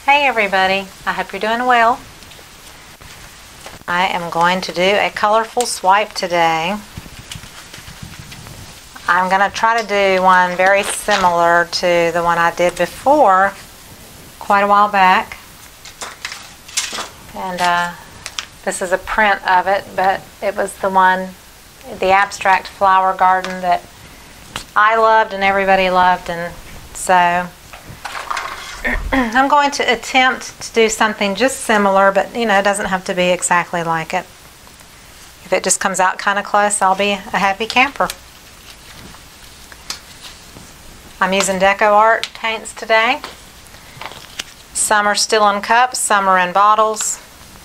Hey everybody, I hope you're doing well. I am going to do a colorful swipe today. I'm going to try to do one very similar to the one I did before quite a while back. And this is a print of it, but it was the one, the abstract flower garden that I loved and everybody loved, and so I'm going to attempt to do something just similar, but it doesn't have to be exactly like it. If it just comes out kind of close, I'll be a happy camper. I'm using Deco Art paints today. Some are still in cups, some are in bottles,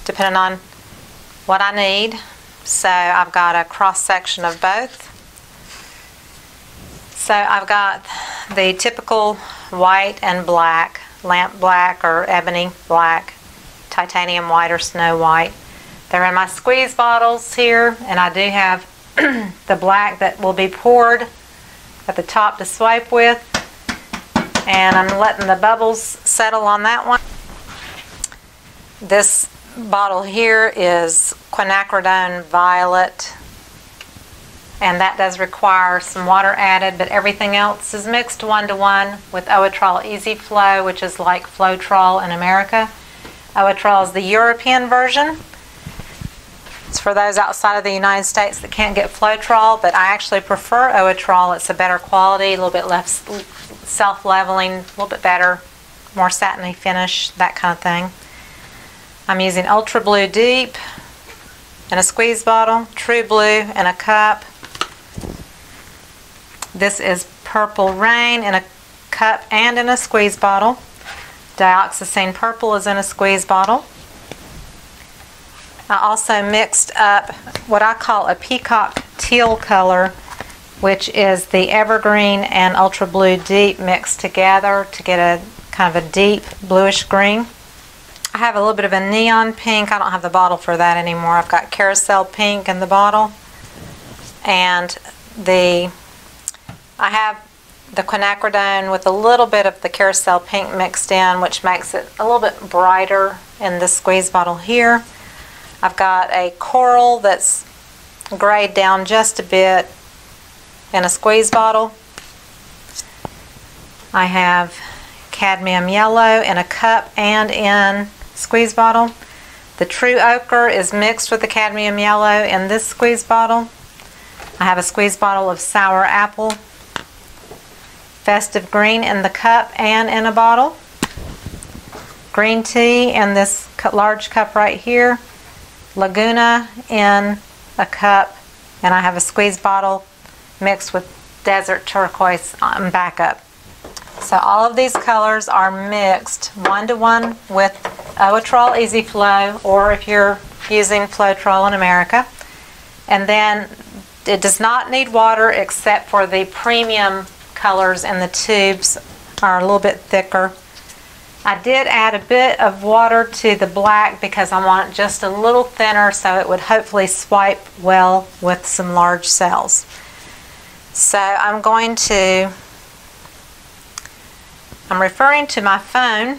depending on what I need. So I've got a cross section of both. So I've got the typical white and black, lamp black or ebony black, titanium white or snow white. They're in my squeeze bottles here, and I do have the black that will be poured at the top to swipe with, and I'm letting the bubbles settle on that one. This bottle here is Quinacridone Violet, and that does require some water added, but everything else is mixed 1-to-1 with Owatrol Easy Flow, which is like Floetrol in America. Owatrol is the European version. It's for those outside of the United States that can't get Floetrol, but I actually prefer Owatrol. It's a better quality, a little bit less self-leveling, a little bit better, more satiny finish, that kind of thing. I'm using Ultra Blue Deep in a squeeze bottle, True Blue in a cup. This is Purple Rain in a cup and in a squeeze bottle. Dioxazine Purple is in a squeeze bottle. I also mixed up what I call a peacock teal color, which is the Evergreen and Ultra Blue Deep mixed together to get a kind of a deep bluish green. I have a little bit of a neon pink. I don't have the bottle for that anymore. I've got Carousel Pink in the bottle, and I have the Quinacridone with a little bit of the Carousel Pink mixed in, which makes it a little bit brighter in this squeeze bottle here. I've got a coral that's grayed down just a bit in a squeeze bottle. I have Cadmium Yellow in a cup and in squeeze bottle. The True Ochre is mixed with the Cadmium Yellow in this squeeze bottle. I have a squeeze bottle of Sour Apple. Festive Green in the cup and in a bottle. Green tea in this large cup right here. Laguna in a cup, and I have a squeeze bottle mixed with Desert Turquoise on backup. So all of these colors are mixed 1-to-1 with Owatrol Easy Flow, or if you're using Floetrol in America. And then it does not need water except for the premium colors, and the tubes are a little bit thicker. I did add a bit of water to the black because I want it just a little thinner so it would hopefully swipe well with some large cells. So I'm referring to my phone.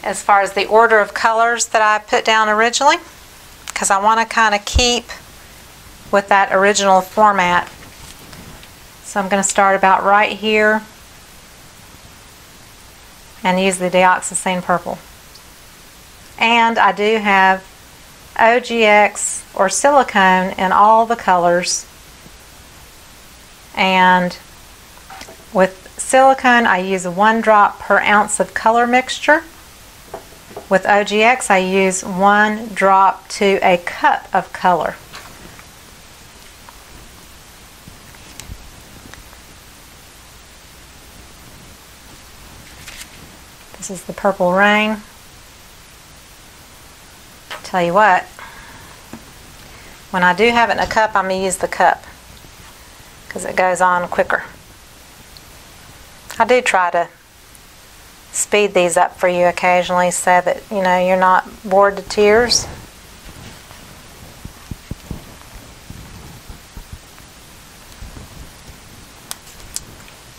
As far as the order of colors that I put down originally, because I want to kind of keep with that original format. So I'm going to start about right here and use the Dioxazine Purple. And I do have OGX or silicone in all the colors. And with silicone, I use 1 drop per ounce of color mixture. With OGX, I use 1 drop to a cup of color. This is the Purple Rain. Tell you what, when I do have it in a cup, I'm going to use the cup because it goes on quicker. I do try to speed these up for you occasionally so that you're not bored to tears.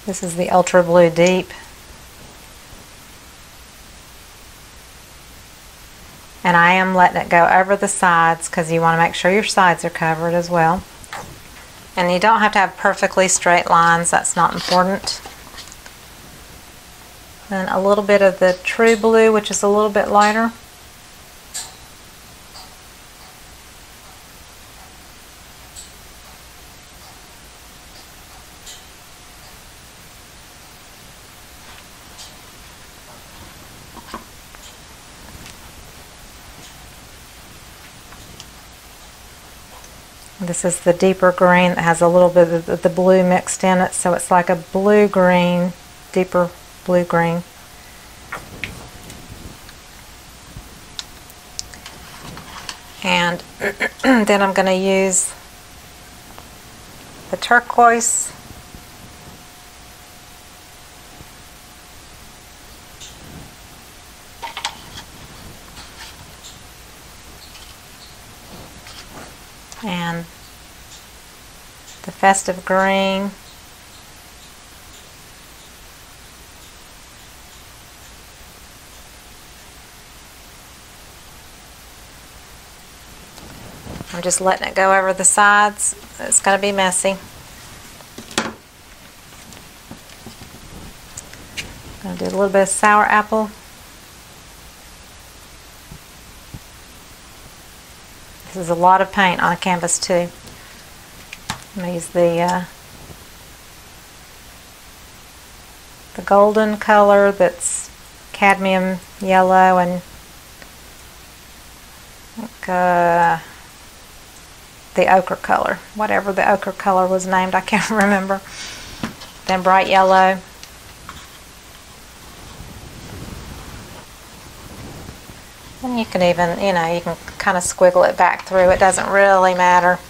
This is the Ultra Blue Deep. And I am letting it go over the sides because you want to make sure your sides are covered as well. And you don't have to have perfectly straight lines, that's not important. Then a little bit of the True Blue, which is a little bit lighter. This is the deeper green that has a little bit of the blue mixed in it, so it's like a blue-green, deeper blue-green. And then I'm going to use the turquoise. And the Festive Green. I'm just letting it go over the sides. It's going to be messy. I'm going to do a little bit of sour apple. This is a lot of paint on a canvas too. I'm going to use the golden color that's cadmium yellow and the ochre color, whatever the ochre color was named, I can't remember. Then bright yellow. And you can even, you can kind of squiggle it back through. It doesn't really matter.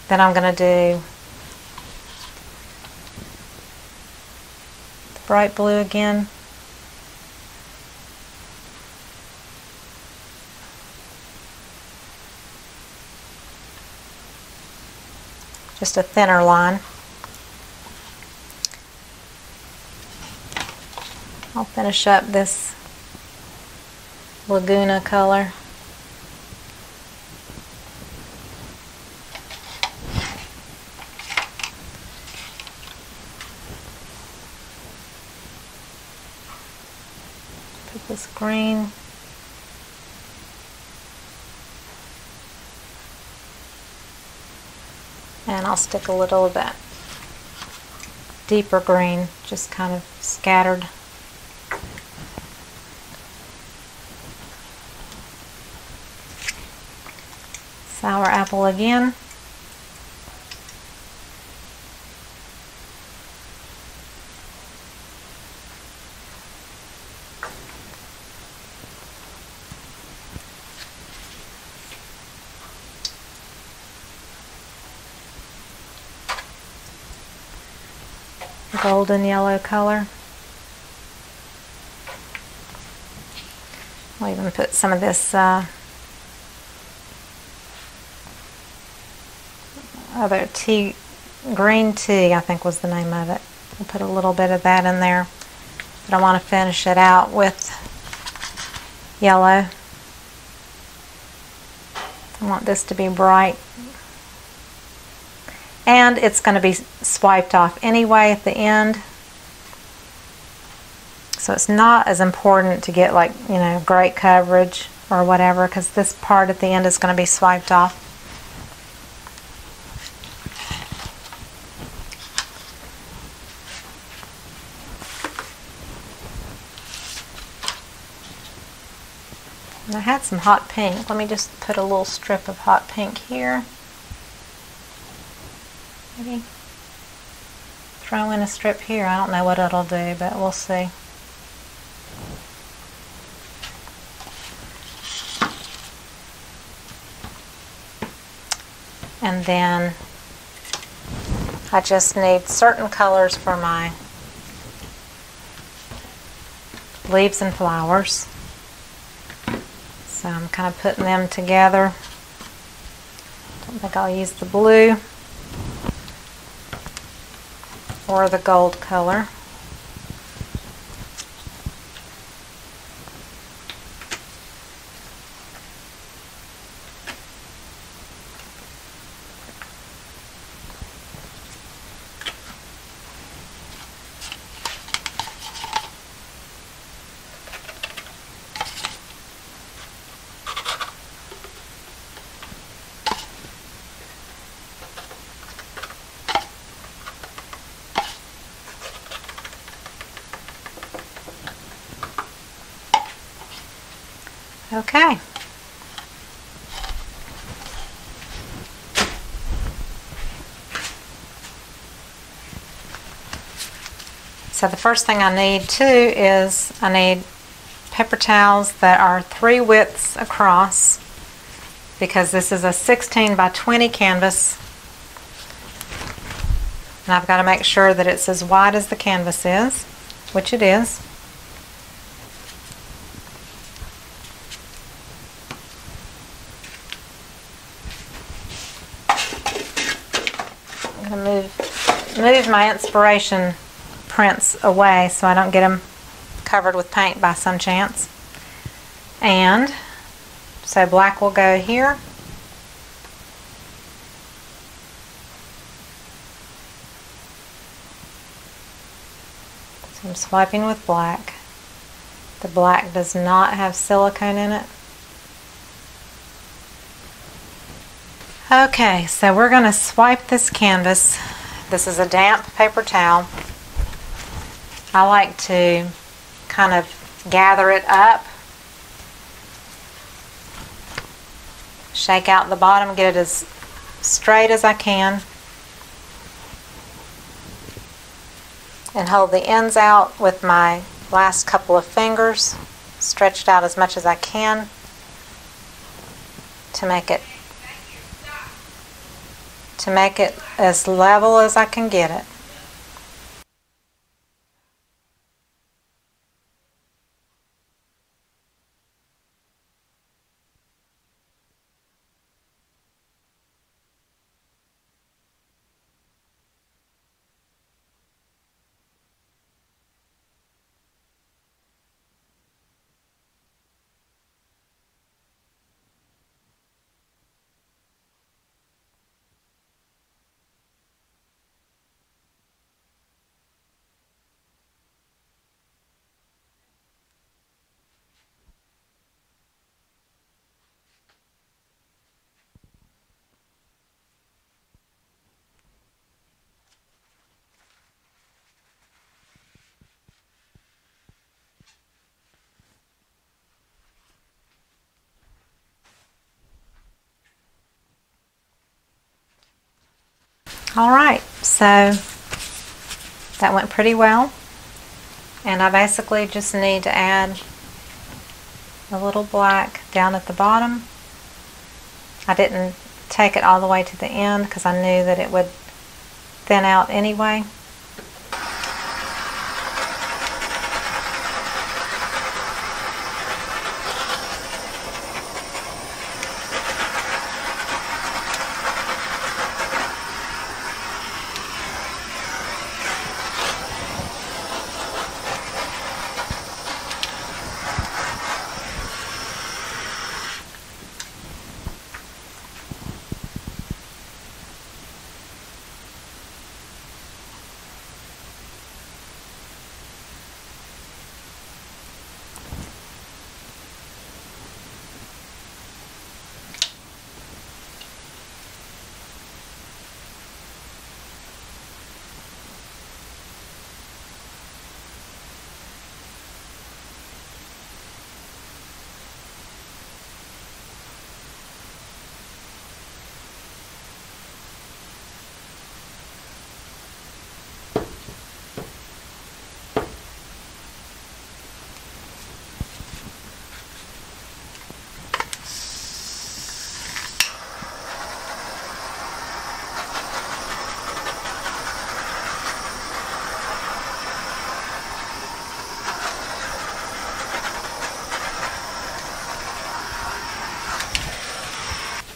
Then I'm going to do the bright blue again. Just a thinner line. I'll finish up this Laguna color. Put this green. And I'll stick a little of that deeper green, just kind of scattered. Sour apple again. Golden yellow color. I'll even put some of this other tea, green tea, I think was the name of it. I'll put a little bit of that in there, but I want to finish it out with yellow. I want this to be bright. And it's going to be swiped off anyway at the end. So it's not as important to get great coverage or whatever, because this part at the end is going to be swiped off. And I had some hot pink. Let me just put a little strip of hot pink here. Maybe throw in a strip here. I don't know what it'll do, but we'll see. And then I just need certain colors for my leaves and flowers. So I'm kind of putting them together. I don't think I'll use the blue. or the gold color. Okay. So the first thing I need too is I need paper towels that are 3 widths across, because this is a 16 by 20 canvas. And I've got to make sure that it's as wide as the canvas is, which it is. I'm going to move my inspiration prints away so I don't get them covered with paint by some chance. And so black will go here. So I'm swiping with black. The black does not have silicone in it. Okay, so we're going to swipe this canvas. This is a damp paper towel. I like to kind of gather it up, shake out the bottom, get it as straight as I can, and hold the ends out with my last couple of fingers, stretched out as much as I can to make it as level as I can get it. Alright, so that went pretty well, and I basically just need to add a little black down at the bottom. I didn't take it all the way to the end because I knew that it would thin out anyway.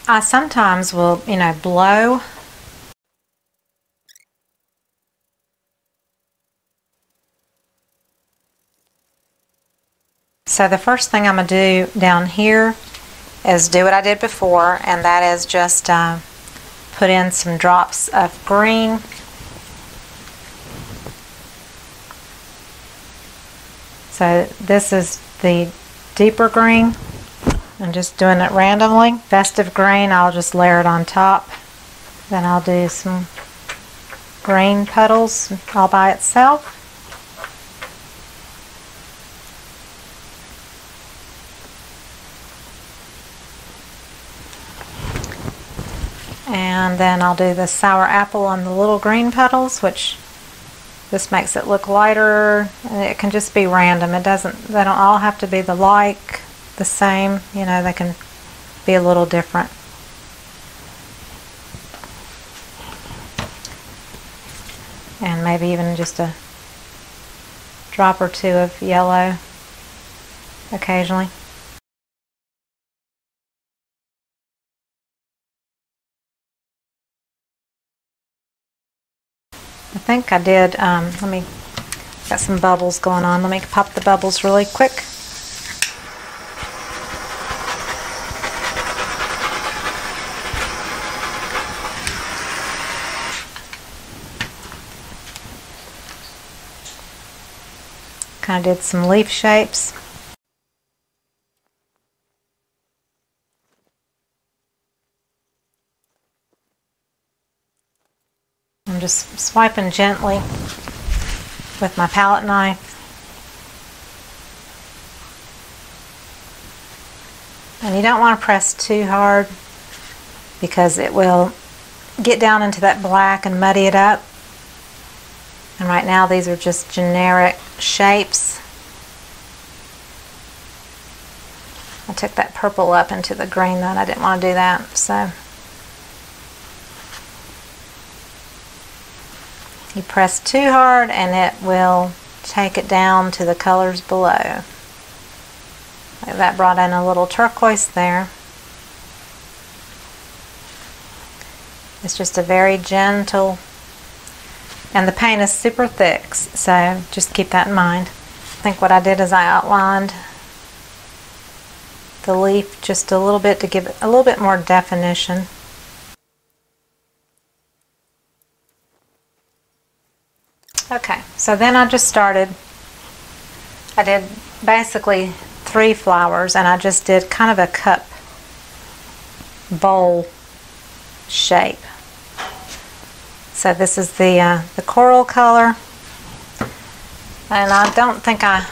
I sometimes will, blow So the first thing I'm going to do down here is do what I did before, and that is just put in some drops of green. So this is the deeper green. I'm just doing it randomly. Festive Green, I'll just layer it on top. Then I'll do some green petals all by itself. And then I'll do the sour apple on the little green petals, which this makes it look lighter. And it can just be random. They don't all have to be the same. You know, they can be a little different. And maybe even just a drop or two of yellow occasionally. I think I did, got some bubbles going on. Let me pop the bubbles really quick. Kind of did some leaf shapes. I'm just swiping gently with my palette knife. And you don't want to press too hard because it will get down into that black and muddy it up. And right now these are just generic shapes. I took that purple up into the green though, and I didn't want to do that. So you press too hard and it will take it down to the colors below. Like that brought in a little turquoise there. It's just a very gentle, and the paint is super thick, so just keep that in mind. I think what I did is I outlined the leaf just a little bit to give it a little bit more definition. Okay, so then I just started, I did basically 3 flowers, and I just did kind of a cup bowl shape. So this is the coral color, and I don't think I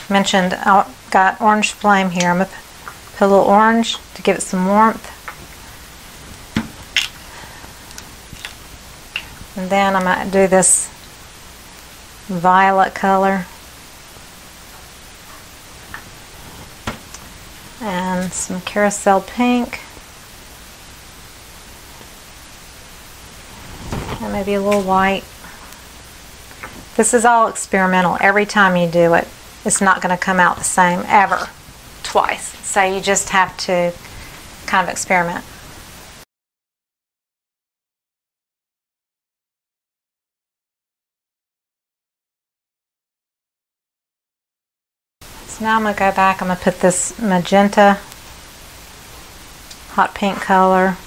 mentioned I got orange flame here. I'm going to put a little orange to give it some warmth. And then I might do this violet color and some Carousel Pink and maybe a little white. This is all experimental. Every time you do it, it's not going to come out the same ever twice, so you just have to kind of experiment. So now I'm going to go back, I'm going to put this magenta hot pink color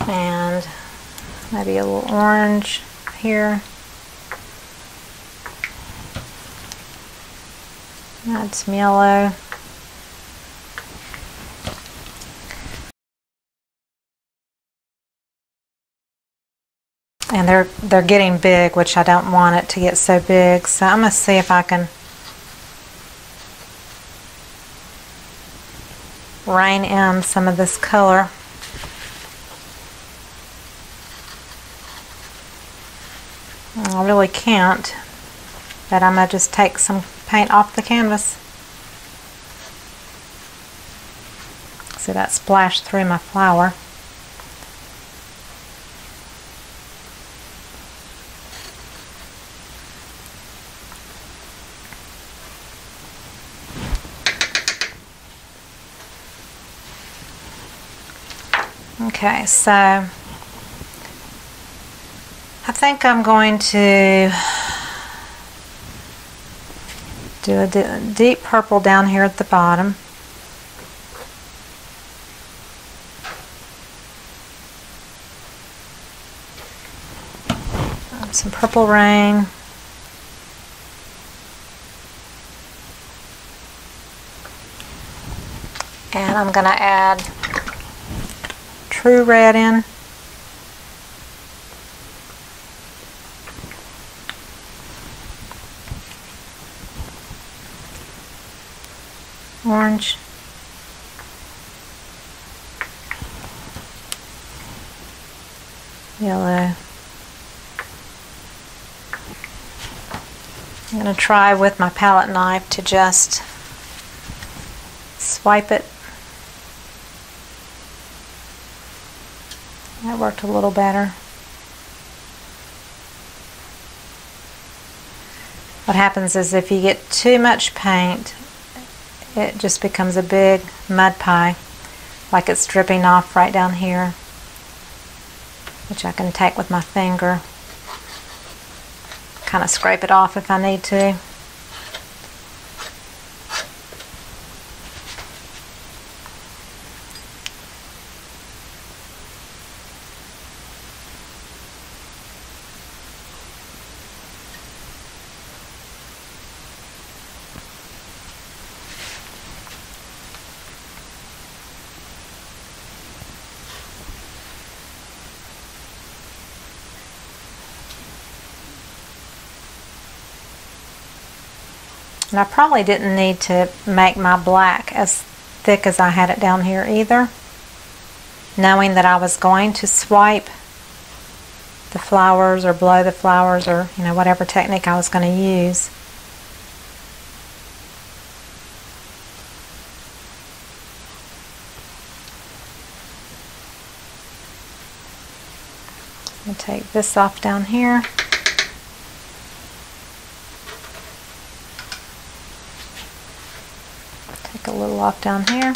and maybe a little orange here. Add some yellow. And they're getting big, which I don't want it to get so big. So I'm going to see if I can rein in some of this color. I really can't, but I'm going to just take some paint off the canvas. See that splashed through my flower. Okay, so I I think I'm going to do a deep purple down here at the bottom. Some Purple Rain. And I'm going to add True Red in. Orange. Yellow. I'm going to try with my palette knife to just swipe it. That worked a little better. What happens is if you get too much paint, it just becomes a big mud pie, like it's dripping off right down here, which I can take with my finger. Kind of scrape it off if I need to. And I probably didn't need to make my black as thick as I had it down here either, knowing that I was going to swipe the flowers or blow the flowers or, you know, whatever technique I was going to use. I'll take this off down here. A little off down here,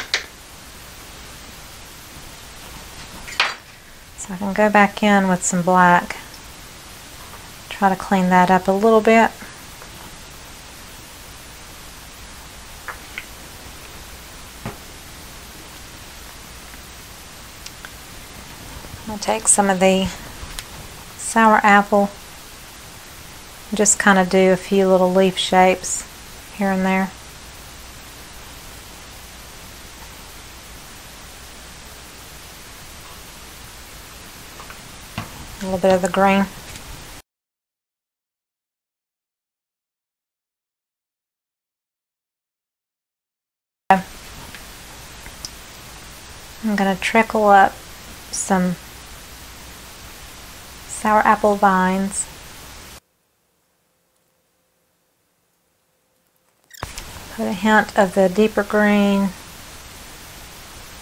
so I can go back in with some black, try to clean that up a little bit. I'll take some of the sour apple and just kind of do a few little leaf shapes here and there. A little bit of the green. I'm going to trickle up some sour apple vines. Put a hint of the deeper green,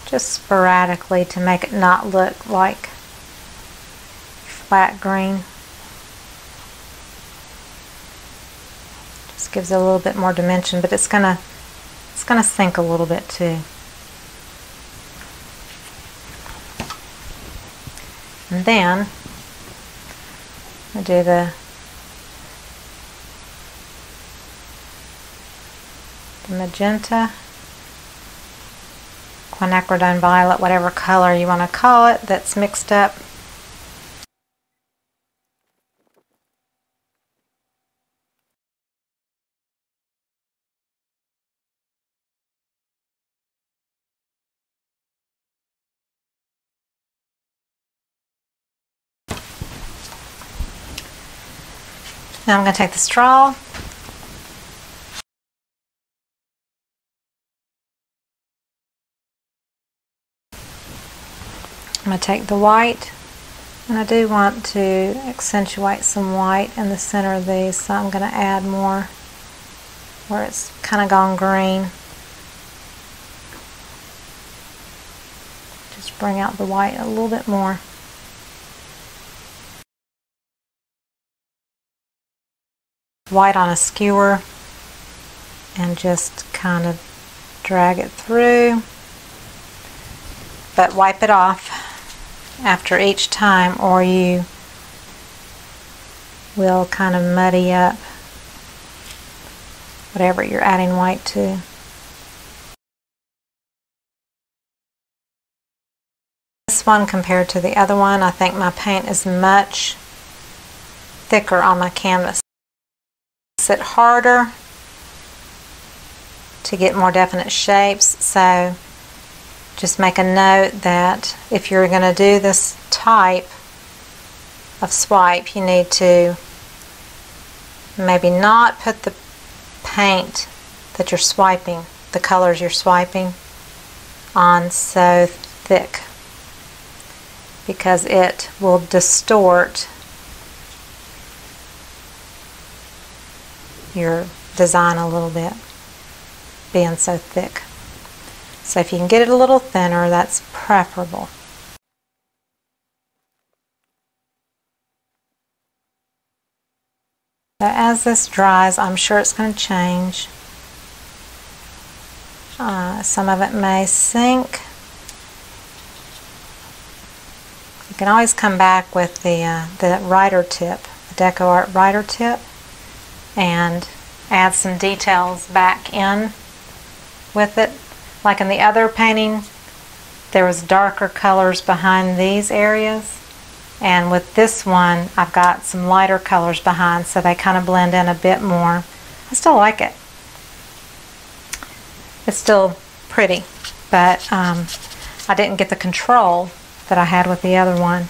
just sporadically to make it not look like flat green. Just gives it a little bit more dimension, but it's gonna sink a little bit too. And then I do the magenta, Quinacridone Violet, whatever color you want to call it, that's mixed up. Now I'm going to take the straw, I'm going to take the white, and I do want to accentuate some white in the center of these, so I'm going to add more where it's kind of gone green. Just bring out the white a little bit more. White on a skewer and just kind of drag it through, but wipe it off after each time, or you will kind of muddy up whatever you're adding white to. This one compared to the other one, I think my paint is much thicker on my canvas. It's harder to get more definite shapes, so just make a note that if you're going to do this type of swipe, you need to maybe not put the paint that you're swiping, the colors you're swiping, on so thick, because it will distort your design a little bit, being so thick. So if you can get it a little thinner, that's preferable. So as this dries, I'm sure it's going to change. Some of it may sink. You can always come back with the writer tip, the Deco Art writer tip, and add some details back in with it. Like in the other painting, there was darker colors behind these areas, and with this one I've got some lighter colors behind, so they kind of blend in a bit more. I still like it. It's still pretty, but I didn't get the control that I had with the other one.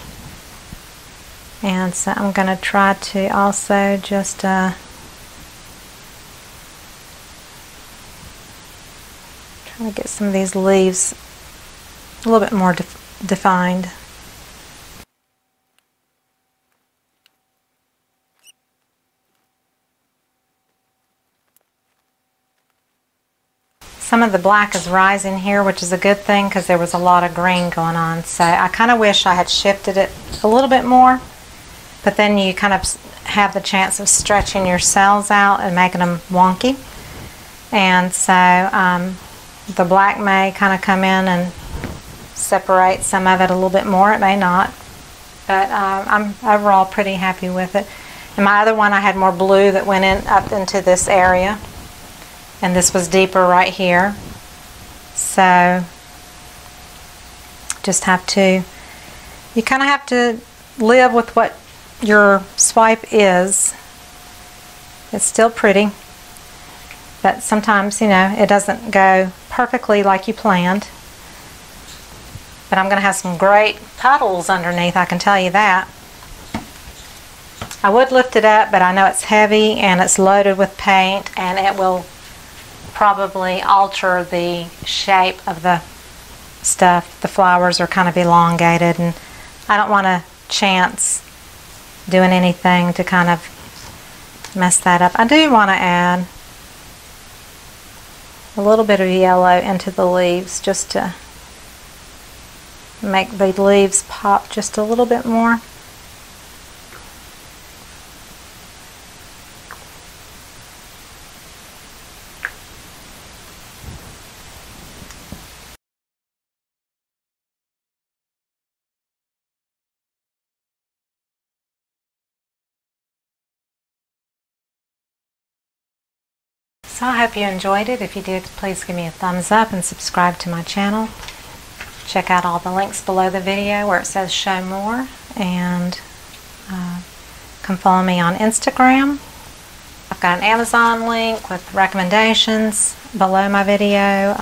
And so I'm going to try to also just try to get some of these leaves a little bit more defined. Some of the black is rising here, which is a good thing because there was a lot of green going on. So I kind of wish I had shifted it a little bit more, but then you kind of have the chance of stretching your cells out and making them wonky. And so the black may kind of come in and separate some of it a little bit more. It may not, but I'm overall pretty happy with it. In my other one, I had more blue that went in up into this area, and this was deeper right here. So just have to, you kind of have to live with what your swipe is. It's still pretty, but sometimes, you know, it doesn't go perfectly like you planned. But I'm going to have some great puddles underneath, I can tell you that. I would lift it up, but I know it's heavy and it's loaded with paint, and it will probably alter the shape of the stuff. The flowers are kind of elongated, and I don't want to chance doing anything to kind of mess that up. I do want to add a little bit of yellow into the leaves just to make the leaves pop just a little bit more. So I hope you enjoyed it. If you did, please give me a thumbs up and subscribe to my channel. Check out all the links below the video where it says show more, and come follow me on Instagram. I've got an Amazon link with recommendations below my video,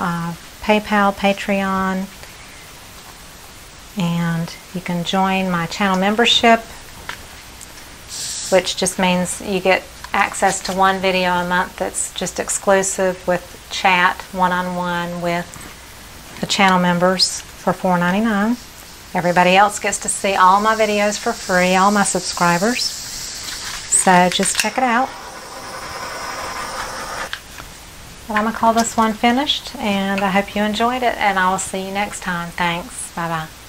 PayPal, Patreon, and you can join my channel membership, which just means you get access to one video a month that's just exclusive with chat one-on-one with the channel members for $4.99. Everybody else gets to see all my videos for free, all my subscribers. So just check it out. But I'm going to call this one finished, and I hope you enjoyed it, and I will see you next time. Thanks. Bye-bye.